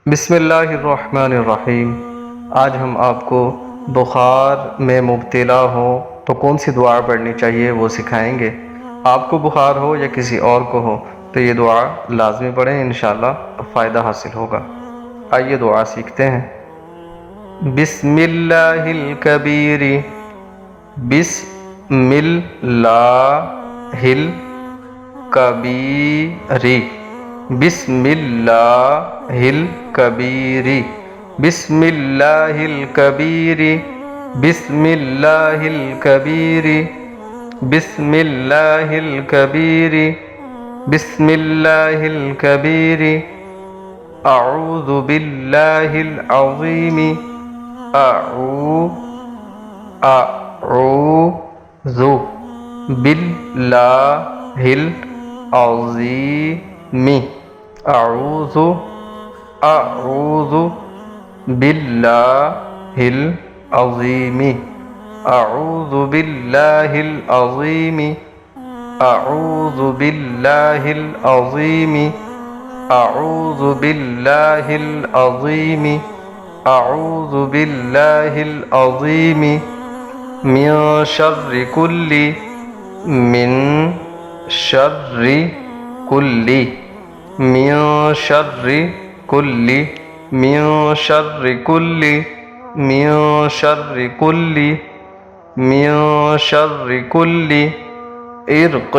بسم اللہ الرحمن الرحیم۔ آج ہم آپ کو بخار میں مبتلا ہوں تو کون سی دعا پڑھنی چاہیے وہ سکھائیں گے۔ آپ کو بخار ہو یا کسی اور کو ہو تو یہ دعا لازمی پڑھیں، انشاءاللہ فائدہ حاصل ہوگا۔ آئیے دعا سیکھتے ہیں۔ بسم اللہ الکبیر، بسم اللہ الکبیر، بسم اللہ الکبیر، بسم اللہ الکبیر، بسم اللہ الکبیر، بسم اللہ الکبیر، بسم اللہ الکبیر، اعوذ باللہ العظیم، اعوذ باللہ العظیم، اعوذ باللہ العظیم، اعوذ باللہ العظیم، اعوذ باللہ العظیم، اعوذ باللہ العظیم، اعوذ باللہ العظیم، من شر کل، من شر کل، من شر کل، من شر کل، من شر کل، من شر کل عرق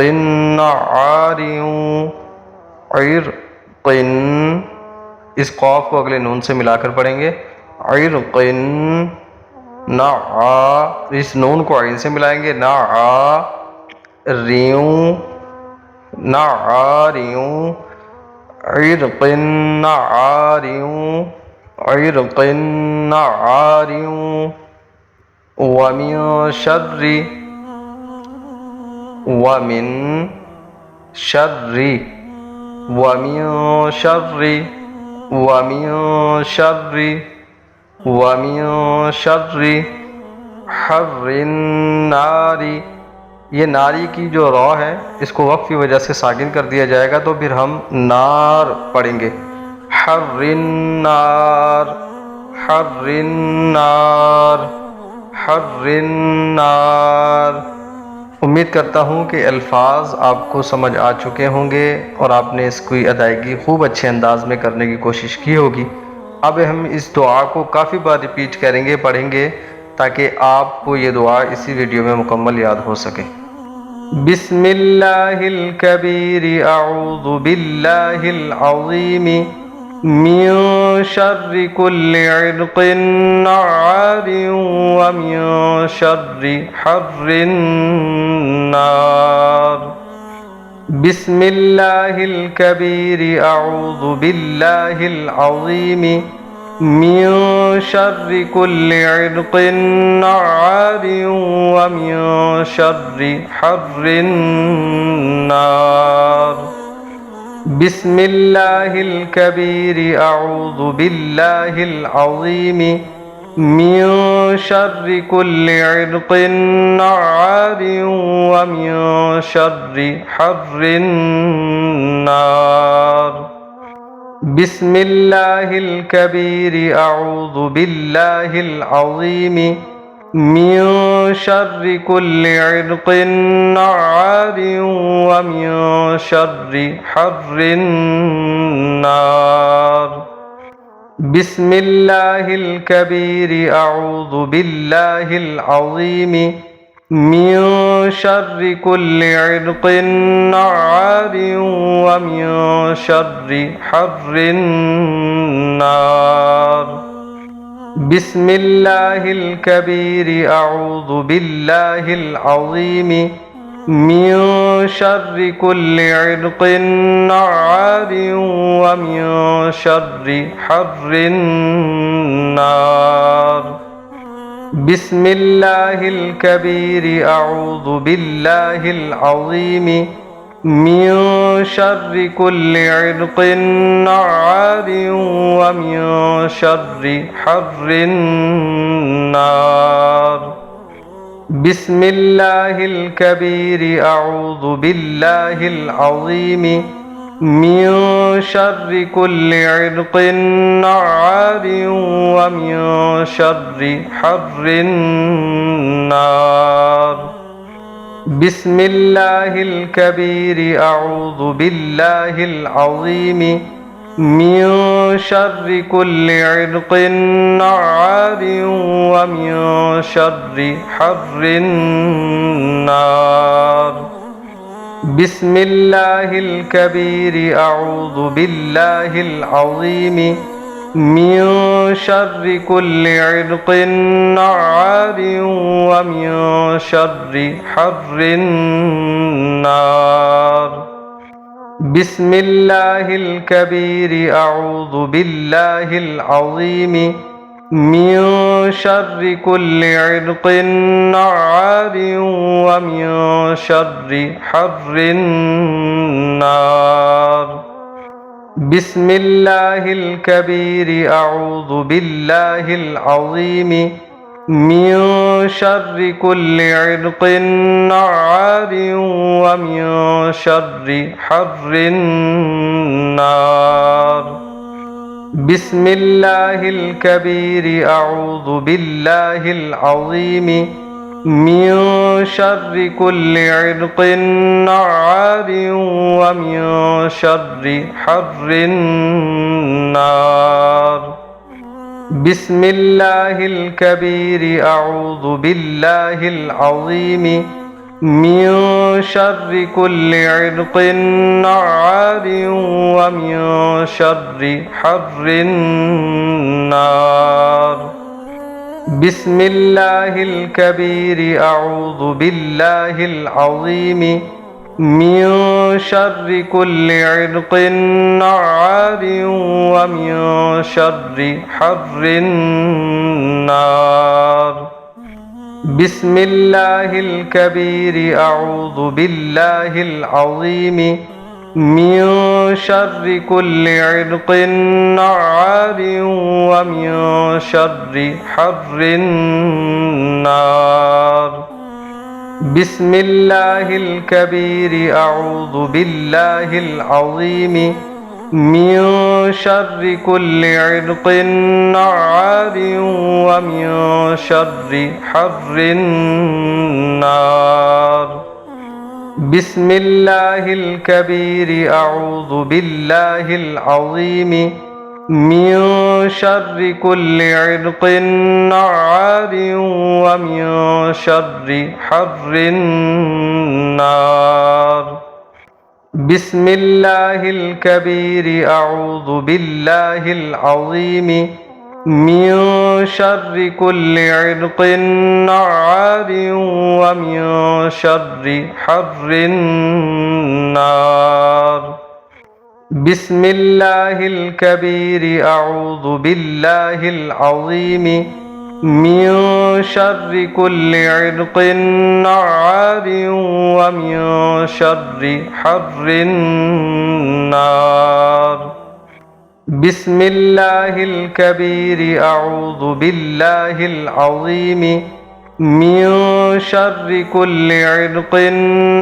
نعار، عرق، اس قاف کو اگلے نون سے ملا کر پڑھیں گے، عرق نعار، اس نون کو عین سے ملائیں گے، نعاریوں، نعاریوں، عرق نعاریوں، عرق نعاریوں، ومن شر، ومن شر، ومن شر، ومن شر، ومن شر حر النار، یہ ناری کی جو را ہے اس کو وقف کی وجہ سے ساکن کر دیا جائے گا، تو پھر ہم نار پڑھیں گے، حر النار، حر النار، حر النار۔ امید کرتا ہوں کہ الفاظ آپ کو سمجھ آ چکے ہوں گے اور آپ نے اس کی ادائیگی خوب اچھے انداز میں کرنے کی کوشش کی ہوگی۔ اب ہم اس دعا کو کافی بار ریپیٹ کریں گے، پڑھیں گے، تاکہ آپ کو یہ دعا اسی ویڈیو میں مکمل یاد ہو سکے۔ بسم اللہ الکبیر، اعوذ باللہ العظیم، من شر کل عرق نعار، ومن شر حر النار۔ بسم اللہ الکبیر، اعوذ باللہ العظیم، من شر کل عرق نعار، ومن شر حر النار۔ بسم اللہ الکبیر، اعوذ باللہ العظیم، من شر کل عرق نعار، ومن شر حر النار۔ بسم اللہ الکبیر، اعوذ باللہ العظیم، من شر کل عرق نعار، ومن شر حر النار۔ بسم اللہ الکبیر، اعوذ باللہ العظیم، من شر کل عرق نعار، ومن شر حر النار۔ بسم اللہ الکبیر، اعوذ باللہ العظیم، من شر کل عرق نعار، ومن شر حر النار۔ بسم اللہ الکبیر، اعوذ باللہ العظیم، من شر کل عرق نعار، ومن شر حر النار۔ بسم اللہ الکبیر، اعوذ باللہ العظیم، من شر كل عرق نعار ومن شر حر النار. بسم الله الكبير أعوذ بالله العظيم من شر كل عرق نعار ومن شر حر النار. بسم الله الكبير أعوذ بالله العظيم من شر كل عرق نعار ومن شر حر النار. بسم الله الكبير أعوذ بالله العظيم من شر كل عرق نعار ومن شر حر النار. بسم الله الكبير أعوذ بالله العظيم من شر كل عرق نعار ومن شر حر النار. بسم الله الكبير أعوذ بالله العظيم من شر كل عرق نعار ومن شر حر النار. بسم الله الكبير أعوذ بالله العظيم من شر كل عرق نعار ومن شر حر النار. بسم الله الكبير أعوذ بالله العظيم من شر كل عرق نعار ومن شر حر النار. بسم الله الكبير أعوذ بالله العظيم من شر كل عرق نعار ومن شر حر النار. بسم الله الكبير أعوذ بالله العظيم من شر كل عرق نعار ومن شر حر النار. بسم الله الكبير أعوذ بالله العظيم من شر كل عرق نعار ومن شر حر النار. بسم الله الكبير أعوذ بالله العظيم من شر كل عرق نعار ومن شر حر النار. بسم الله الكبير أعوذ بالله العظيم من شر كل عرق نعار ومن شر حر النار. بسم الله الكبير أعوذ بالله العظيم من شر كل عرق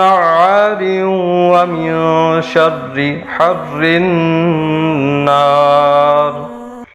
نعار ومن شر حر النار.